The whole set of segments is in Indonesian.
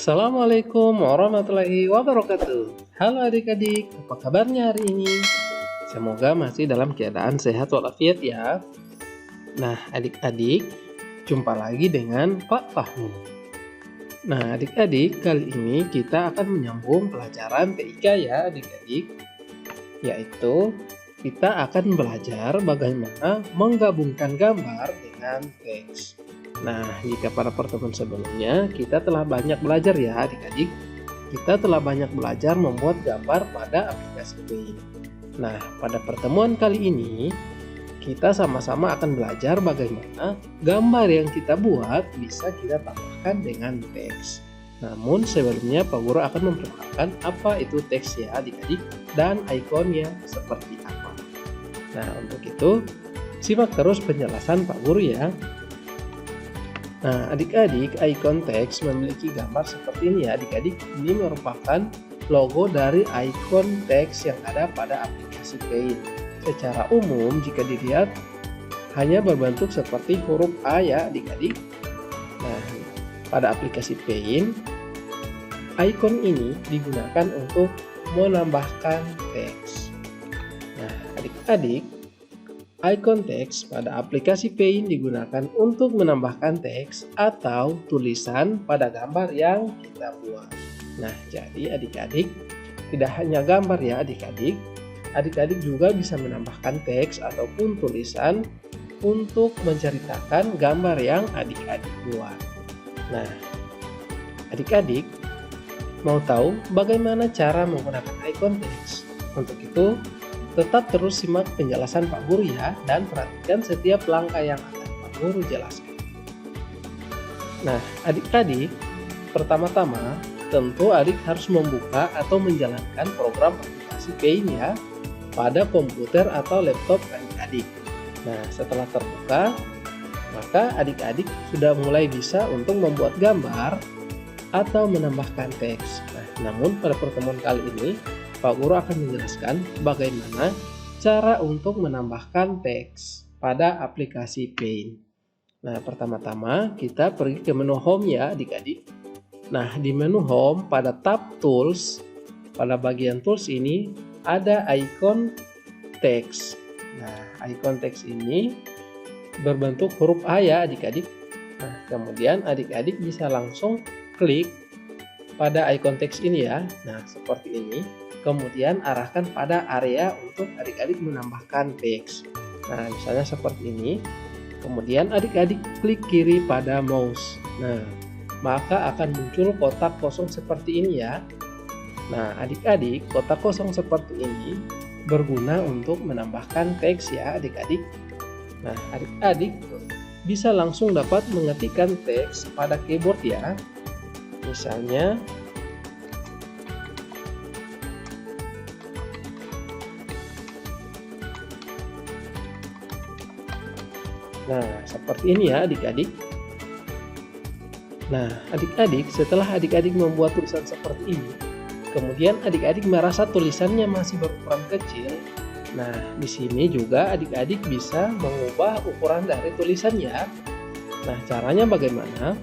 Assalamualaikum warahmatullahi wabarakatuh. Halo adik-adik, apa kabarnya hari ini? Semoga masih dalam keadaan sehat walafiat ya. Nah adik-adik, jumpa lagi dengan Pak Fahmi. Nah adik-adik, kali ini kita akan menyambung pelajaran TIK ya adik-adik. Yaitu kita akan belajar bagaimana menggabungkan gambar dengan teks. Nah, jika pada pertemuan sebelumnya kita telah banyak belajar ya adik-adik. Kita telah banyak belajar membuat gambar pada aplikasi Paint. Nah, pada pertemuan kali ini kita sama-sama akan belajar bagaimana gambar yang kita buat bisa kita tambahkan dengan teks. Namun sebelumnya Pak Guru akan memperkenalkan apa itu teks ya adik-adik dan ikonnya seperti apa. Nah, untuk itu simak terus penjelasan Pak Guru ya. Nah, adik-adik, ikon teks memiliki gambar seperti ini ya adik-adik. Ini merupakan logo dari ikon teks yang ada pada aplikasi Paint. Secara umum, jika dilihat, hanya berbentuk seperti huruf A ya adik-adik. Nah, pada aplikasi Paint, ikon ini digunakan untuk menambahkan teks. Nah, adik-adik, ikon teks pada aplikasi Paint digunakan untuk menambahkan teks atau tulisan pada gambar yang kita buat. Nah, jadi adik-adik tidak hanya gambar ya adik-adik. Adik-adik juga bisa menambahkan teks ataupun tulisan untuk menceritakan gambar yang adik-adik buat. Nah, adik-adik mau tahu bagaimana cara menggunakan ikon teks? Untuk itu, tetap terus simak penjelasan Pak Guru ya, dan perhatikan setiap langkah yang akan Pak Guru jelaskan. Nah, adik-adik, pertama-tama tentu adik harus membuka atau menjalankan program aplikasi Paint ya, pada komputer atau laptop adik-adik. Nah, setelah terbuka, maka adik-adik sudah mulai bisa untuk membuat gambar atau menambahkan teks. Nah, namun pada pertemuan kali ini, Pak Guru akan menjelaskan bagaimana cara untuk menambahkan teks pada aplikasi Paint. Nah, pertama-tama kita pergi ke menu Home ya adik-adik. Nah, di menu Home pada tab Tools, pada bagian Tools ini ada ikon teks. Nah, ikon teks ini berbentuk huruf A ya adik-adik. Nah, kemudian adik-adik bisa langsung klik pada ikon teks ini ya. Nah, seperti ini. Kemudian arahkan pada area untuk adik-adik menambahkan teks. Nah, misalnya seperti ini. Kemudian adik-adik klik kiri pada mouse. Nah, maka akan muncul kotak kosong seperti ini ya. Nah, adik-adik, kotak kosong seperti ini berguna untuk menambahkan teks ya adik-adik. Nah, adik-adik bisa langsung dapat mengetikkan teks pada keyboard ya. Misalnya nah, seperti ini ya adik-adik. Nah, adik-adik, setelah adik-adik membuat tulisan seperti ini, kemudian adik-adik merasa tulisannya masih berukuran kecil. Nah, di sini juga adik-adik bisa mengubah ukuran dari tulisannya. Nah, caranya bagaimana?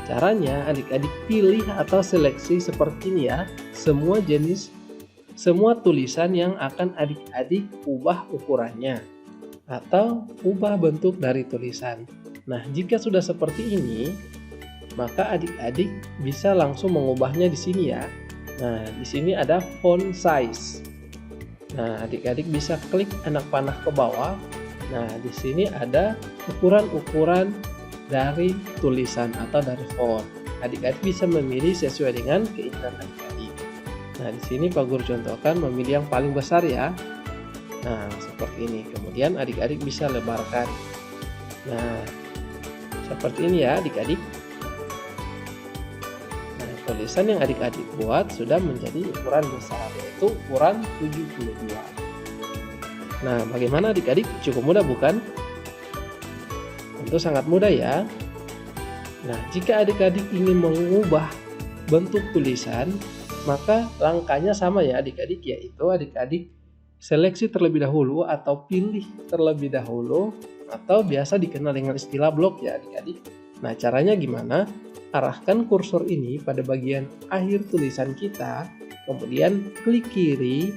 Caranya adik-adik pilih atau seleksi seperti ini ya, semua tulisan yang akan adik-adik ubah ukurannya atau ubah bentuk dari tulisan. Nah, jika sudah seperti ini, maka adik-adik bisa langsung mengubahnya di sini ya. Nah, di sini ada font size. Nah, adik-adik bisa klik anak panah ke bawah. Nah, di sini ada ukuran-ukuran dari tulisan atau dari font. Adik-adik bisa memilih sesuai dengan keinginan adik-adik. Nah, di sini Pak Guru contohkan memilih yang paling besar ya. Nah, seperti ini. Kemudian adik-adik bisa lebarkan. Nah, seperti ini ya adik-adik. Nah, tulisan yang adik-adik buat sudah menjadi ukuran besar, yaitu ukuran 72. Nah, bagaimana adik-adik? Cukup mudah bukan? Tentu sangat mudah ya. Nah, jika adik-adik ingin mengubah bentuk tulisan, maka langkahnya sama ya adik-adik, yaitu adik-adik seleksi terlebih dahulu atau pilih terlebih dahulu, atau biasa dikenal dengan istilah blok ya adik-adik. Nah, caranya gimana? Arahkan kursor ini pada bagian akhir tulisan kita, kemudian klik kiri,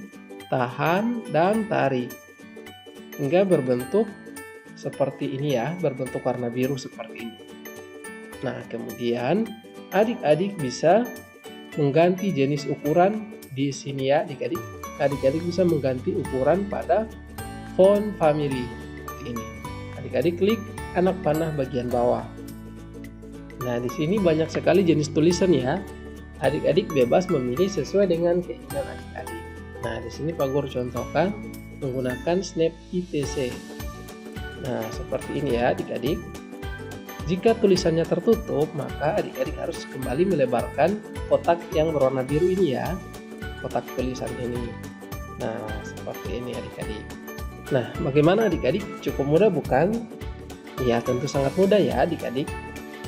tahan, dan tarik. Hingga berbentuk seperti ini ya, berbentuk warna biru seperti ini. Nah, kemudian adik-adik bisa mengganti jenis ukuran di sini ya adik-adik. Adik-adik bisa mengganti ukuran pada font family seperti ini. Adik-adik klik anak panah bagian bawah. Nah, di sini banyak sekali jenis tulisan ya. Adik-adik bebas memilih sesuai dengan keinginan adik-adik. Nah, di sini Pak Guru contohkan menggunakan Snap ITC. Nah, seperti ini ya adik-adik. Jika tulisannya tertutup, maka adik-adik harus kembali melebarkan kotak yang berwarna biru ini ya. Kotak tulisan ini. Nah, seperti ini adik-adik. Nah, bagaimana adik-adik? Cukup mudah bukan? Ya, tentu sangat mudah ya adik-adik.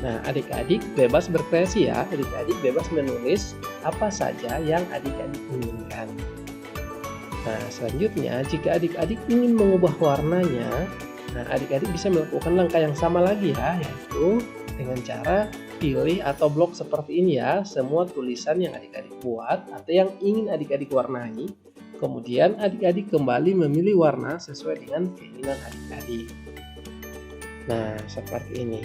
Nah, adik-adik bebas berkreasi ya, adik-adik bebas menulis apa saja yang adik-adik inginkan. Nah, selanjutnya jika adik-adik ingin mengubah warnanya, nah adik-adik bisa melakukan langkah yang sama lagi ya, yaitu dengan cara pilih atau blok seperti ini ya, semua tulisan yang adik-adik buat atau yang ingin adik-adik warnai. Kemudian adik-adik kembali memilih warna sesuai dengan keinginan adik-adik. Nah, seperti ini.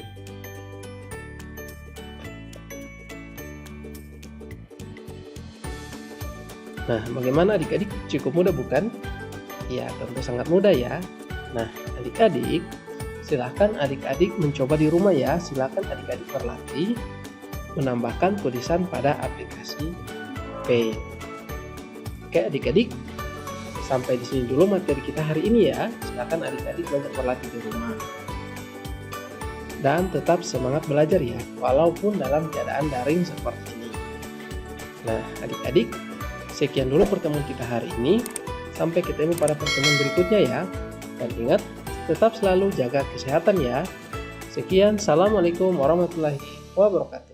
Nah, bagaimana adik-adik? Cukup mudah bukan? Ya, tentu sangat mudah ya. Nah, adik-adik, silahkan adik-adik mencoba di rumah ya. Silahkan adik-adik berlatih menambahkan tulisan pada aplikasi Paint. Oke adik-adik, sampai di sini dulu materi kita hari ini ya. Silahkan adik-adik banyak berlatih di rumah. Dan tetap semangat belajar ya, walaupun dalam keadaan daring seperti ini. Nah, adik-adik, sekian dulu pertemuan kita hari ini. Sampai ketemu pada pertemuan berikutnya ya. Dan ingat, tetap selalu jaga kesehatan ya. Sekian, Assalamualaikum warahmatullahi wabarakatuh.